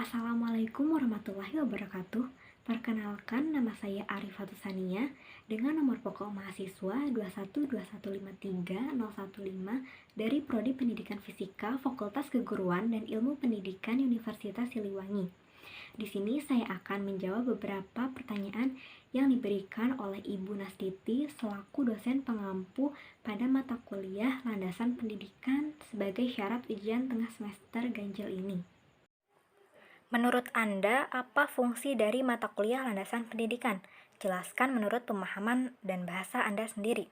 Assalamualaikum warahmatullahi wabarakatuh. Perkenalkan, nama saya Arifatus Sania dengan nomor pokok mahasiswa 212153015 dari Prodi Pendidikan Fisika Fakultas Keguruan dan Ilmu Pendidikan Universitas Siliwangi. Di sini saya akan menjawab beberapa pertanyaan yang diberikan oleh Ibu Nastiti selaku dosen pengampu pada mata kuliah Landasan Pendidikan sebagai syarat ujian tengah semester ganjil ini. Menurut Anda, apa fungsi dari mata kuliah landasan pendidikan? Jelaskan menurut pemahaman dan bahasa Anda sendiri.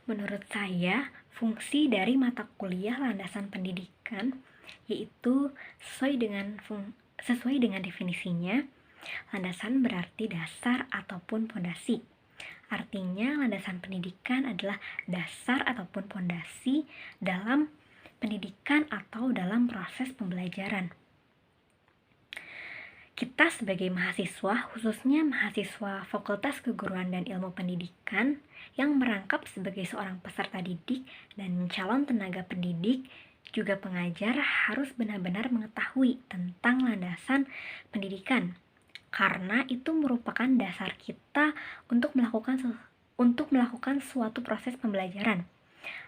Menurut saya, fungsi dari mata kuliah landasan pendidikan yaitu sesuai dengan definisinya, landasan berarti dasar ataupun pondasi. Artinya, landasan pendidikan adalah dasar ataupun pondasi dalam pendidikan atau dalam proses pembelajaran. Kita sebagai mahasiswa, khususnya mahasiswa Fakultas Keguruan dan Ilmu Pendidikan yang merangkap sebagai seorang peserta didik dan calon tenaga pendidik, juga pengajar, harus benar-benar mengetahui tentang landasan pendidikan, karena itu merupakan dasar kita untuk melakukan suatu proses pembelajaran,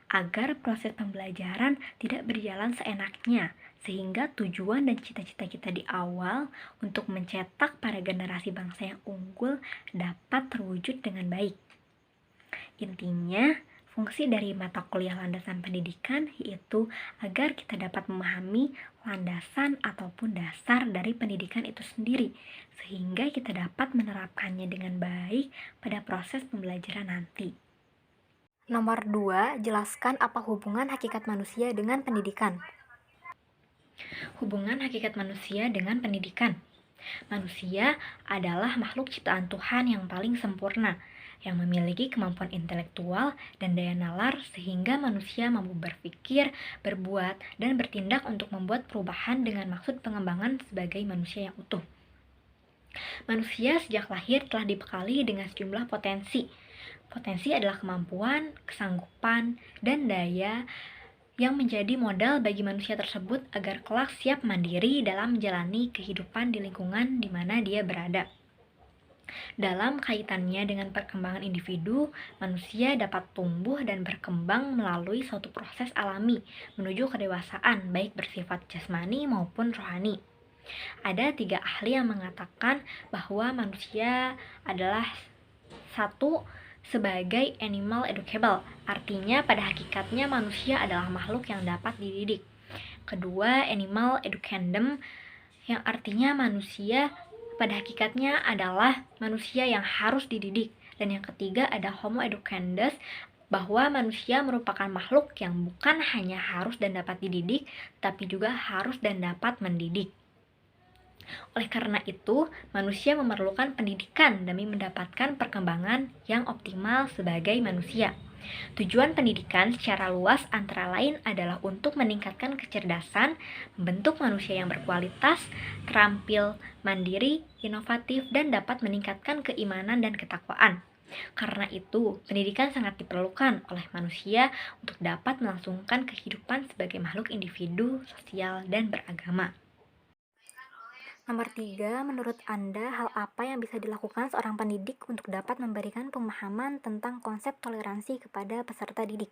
agar proses pembelajaran tidak berjalan seenaknya, sehingga tujuan dan cita-cita kita di awal untuk mencetak para generasi bangsa yang unggul dapat terwujud dengan baik. Intinya, fungsi dari mata kuliah landasan pendidikan yaitu agar kita dapat memahami landasan ataupun dasar dari pendidikan itu sendiri, sehingga kita dapat menerapkannya dengan baik pada proses pembelajaran nanti. Nomor 2, jelaskan apa hubungan hakikat manusia dengan pendidikan. Hubungan hakikat manusia dengan pendidikan. Manusia adalah makhluk ciptaan Tuhan yang paling sempurna, yang memiliki kemampuan intelektual dan daya nalar sehingga manusia mampu berpikir, berbuat, dan bertindak untuk membuat perubahan dengan maksud pengembangan sebagai manusia yang utuh. Manusia sejak lahir telah dibekali dengan sejumlah potensi. Potensi adalah kemampuan, kesanggupan, dan daya yang menjadi modal bagi manusia tersebut agar kelak siap mandiri dalam menjalani kehidupan di lingkungan di mana dia berada. Dalam kaitannya dengan perkembangan individu, manusia dapat tumbuh dan berkembang melalui suatu proses alami menuju kedewasaan, baik bersifat jasmani maupun rohani. Ada 3 ahli yang mengatakan bahwa manusia adalah satu, sebagai animal educable, artinya pada hakikatnya manusia adalah makhluk yang dapat dididik. Kedua, animal educandum, yang artinya manusia pada hakikatnya adalah manusia yang harus dididik. Dan yang ketiga ada homo educandus, bahwa manusia merupakan makhluk yang bukan hanya harus dan dapat dididik, tapi juga harus dan dapat mendidik. Oleh karena itu, manusia memerlukan pendidikan demi mendapatkan perkembangan yang optimal sebagai manusia. Tujuan pendidikan secara luas antara lain adalah untuk meningkatkan kecerdasan, membentuk manusia yang berkualitas, terampil, mandiri, inovatif, dan dapat meningkatkan keimanan dan ketakwaan. Karena itu, pendidikan sangat diperlukan oleh manusia untuk dapat melangsungkan kehidupan sebagai makhluk individu, sosial, dan beragama. Nomor 3, menurut Anda, hal apa yang bisa dilakukan seorang pendidik untuk dapat memberikan pemahaman tentang konsep toleransi kepada peserta didik?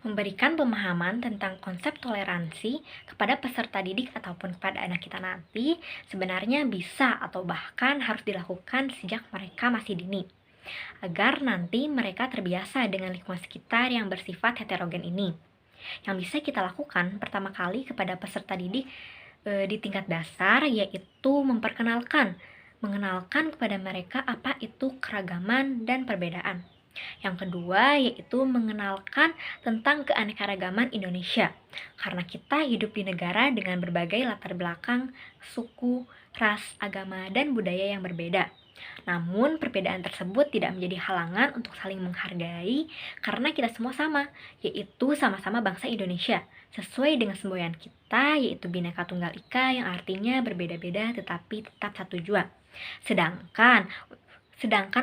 Memberikan pemahaman tentang konsep toleransi kepada peserta didik ataupun kepada anak kita nanti sebenarnya bisa atau bahkan harus dilakukan sejak mereka masih dini, agar nanti mereka terbiasa dengan lingkungan sekitar yang bersifat heterogen ini. Yang bisa kita lakukan pertama kali kepada peserta didik di tingkat dasar yaitu mengenalkan kepada mereka apa itu keragaman dan perbedaan. Yang kedua yaitu mengenalkan tentang keanekaragaman Indonesia, karena kita hidup di negara dengan berbagai latar belakang, suku, ras, agama, dan budaya yang berbeda. Namun perbedaan tersebut tidak menjadi halangan untuk saling menghargai karena kita semua sama, yaitu sama-sama bangsa Indonesia, sesuai dengan semboyan kita yaitu Bhinneka Tunggal Ika yang artinya berbeda-beda tetapi tetap satu jua. Sedangkan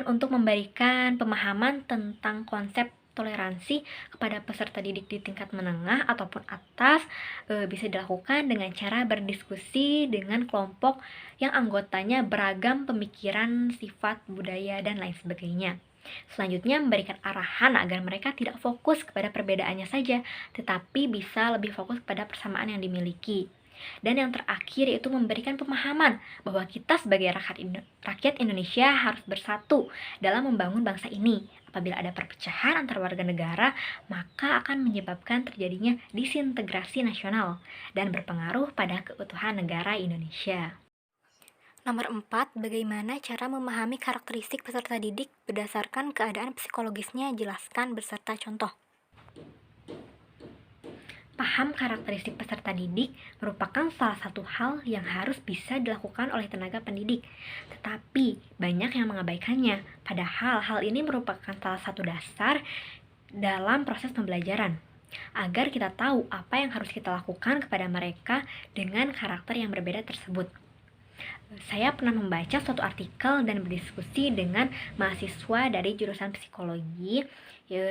untuk memberikan pemahaman tentang konsep toleransi kepada peserta didik di tingkat menengah ataupun atas bisa dilakukan dengan cara berdiskusi dengan kelompok yang anggotanya beragam pemikiran, sifat, budaya, dan lain sebagainya. Selanjutnya, memberikan arahan agar mereka tidak fokus kepada perbedaannya saja, tetapi bisa lebih fokus kepada persamaan yang dimiliki. Dan yang terakhir yaitu memberikan pemahaman bahwa kita sebagai rakyat Indonesia harus bersatu dalam membangun bangsa ini. Apabila ada perpecahan antar warga negara, maka akan menyebabkan terjadinya disintegrasi nasional dan berpengaruh pada keutuhan negara Indonesia. Nomor 4, bagaimana cara memahami karakteristik peserta didik berdasarkan keadaan psikologisnya, jelaskan beserta contoh. Paham karakteristik peserta didik merupakan salah satu hal yang harus bisa dilakukan oleh tenaga pendidik, tetapi banyak yang mengabaikannya, padahal hal ini merupakan salah satu dasar dalam proses pembelajaran, agar kita tahu apa yang harus kita lakukan kepada mereka dengan karakter yang berbeda tersebut. Saya pernah membaca suatu artikel dan berdiskusi dengan mahasiswa dari jurusan psikologi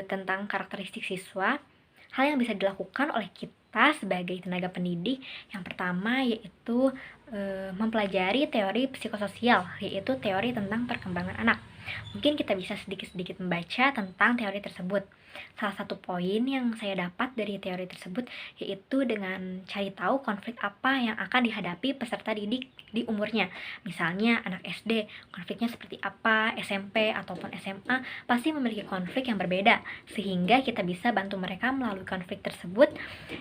tentang karakteristik siswa. Hal yang bisa dilakukan oleh kita sebagai tenaga pendidik yang pertama yaitu mempelajari teori psikososial, yaitu teori tentang perkembangan anak. Mungkin kita bisa sedikit-sedikit membaca tentang teori tersebut. Salah satu poin yang saya dapat dari teori tersebut yaitu dengan cari tahu konflik apa yang akan dihadapi peserta didik di umurnya. Misalnya anak SD, konfliknya seperti apa, SMP ataupun SMA pasti memiliki konflik yang berbeda, sehingga kita bisa bantu mereka melalui konflik tersebut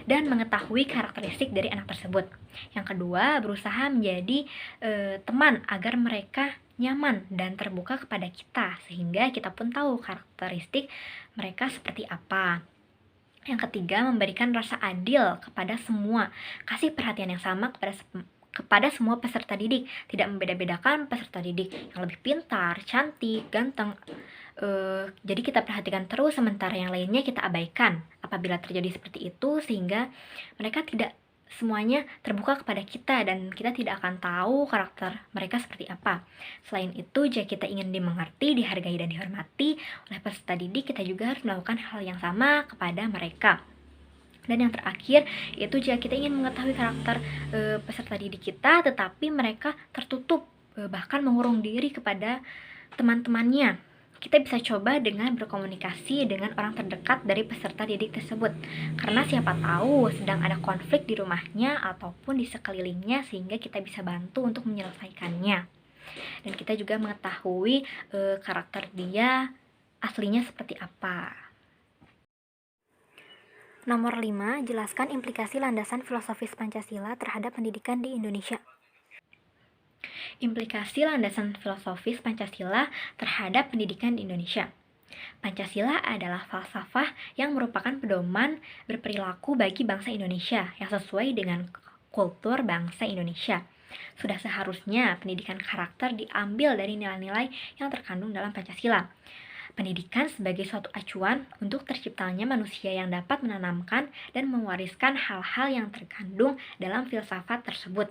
dan mengetahui karakteristik dari anak tersebut. Yang kedua, berusaha menjadi teman agar mereka nyaman dan terbuka kepada kita, sehingga kita pun tahu karakteristik mereka seperti apa. Yang ketiga, memberikan rasa adil kepada semua, kasih perhatian yang sama kepada semua peserta didik, tidak membeda-bedakan peserta didik yang lebih pintar, cantik, ganteng. Jadi kita perhatikan terus, sementara yang lainnya kita abaikan. Apabila terjadi seperti itu, sehingga mereka tidak semuanya terbuka kepada kita dan kita tidak akan tahu karakter mereka seperti apa. Selain itu, jika kita ingin dimengerti, dihargai, dan dihormati oleh peserta didik, kita juga harus melakukan hal yang sama kepada mereka. Dan yang terakhir, yaitu jika kita ingin mengetahui karakter peserta didik kita, tetapi mereka tertutup, bahkan mengurung diri kepada teman-temannya, kita bisa coba dengan berkomunikasi dengan orang terdekat dari peserta didik tersebut. Karena siapa tahu sedang ada konflik di rumahnya ataupun di sekelilingnya, sehingga kita bisa bantu untuk menyelesaikannya. Dan kita juga mengetahui karakter dia aslinya seperti apa. Nomor 5, jelaskan implikasi landasan filosofis Pancasila terhadap pendidikan di Indonesia. Implikasi landasan filosofis Pancasila terhadap pendidikan di Indonesia. Pancasila adalah falsafah yang merupakan pedoman berperilaku bagi bangsa Indonesia yang sesuai dengan kultur bangsa Indonesia. Sudah seharusnya pendidikan karakter diambil dari nilai-nilai yang terkandung dalam Pancasila. Pendidikan sebagai suatu acuan untuk terciptanya manusia yang dapat menanamkan dan mewariskan hal-hal yang terkandung dalam filsafat tersebut.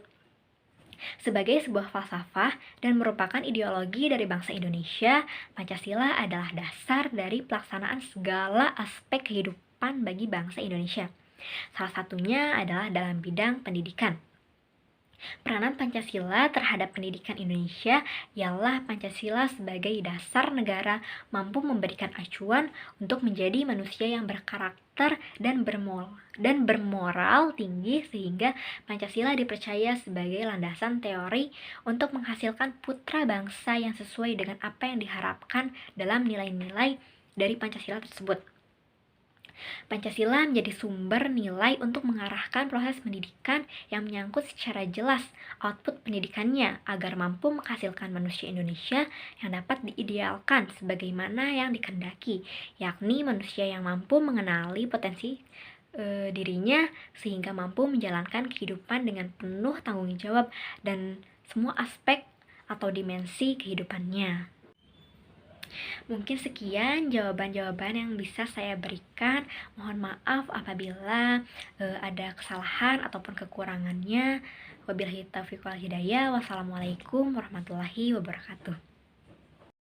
Sebagai sebuah falsafah dan merupakan ideologi dari bangsa Indonesia, Pancasila adalah dasar dari pelaksanaan segala aspek kehidupan bagi bangsa Indonesia. Salah satunya adalah dalam bidang pendidikan. Peranan Pancasila terhadap pendidikan Indonesia ialah Pancasila sebagai dasar negara mampu memberikan acuan untuk menjadi manusia yang berkarakter dan bermoral tinggi, sehingga Pancasila dipercaya sebagai landasan teori untuk menghasilkan putra bangsa yang sesuai dengan apa yang diharapkan dalam nilai-nilai dari Pancasila tersebut. Pancasila menjadi sumber nilai untuk mengarahkan proses pendidikan yang menyangkut secara jelas output pendidikannya agar mampu menghasilkan manusia Indonesia yang dapat diidealkan sebagaimana yang dikehendaki, yakni manusia yang mampu mengenali potensi dirinya sehingga mampu menjalankan kehidupan dengan penuh tanggung jawab dan semua aspek atau dimensi kehidupannya. Mungkin sekian jawaban-jawaban yang bisa saya berikan. Mohon maaf apabila ada kesalahan ataupun kekurangannya. Wabillahi taufiq wal hidayah. Wassalamualaikum warahmatullahi wabarakatuh.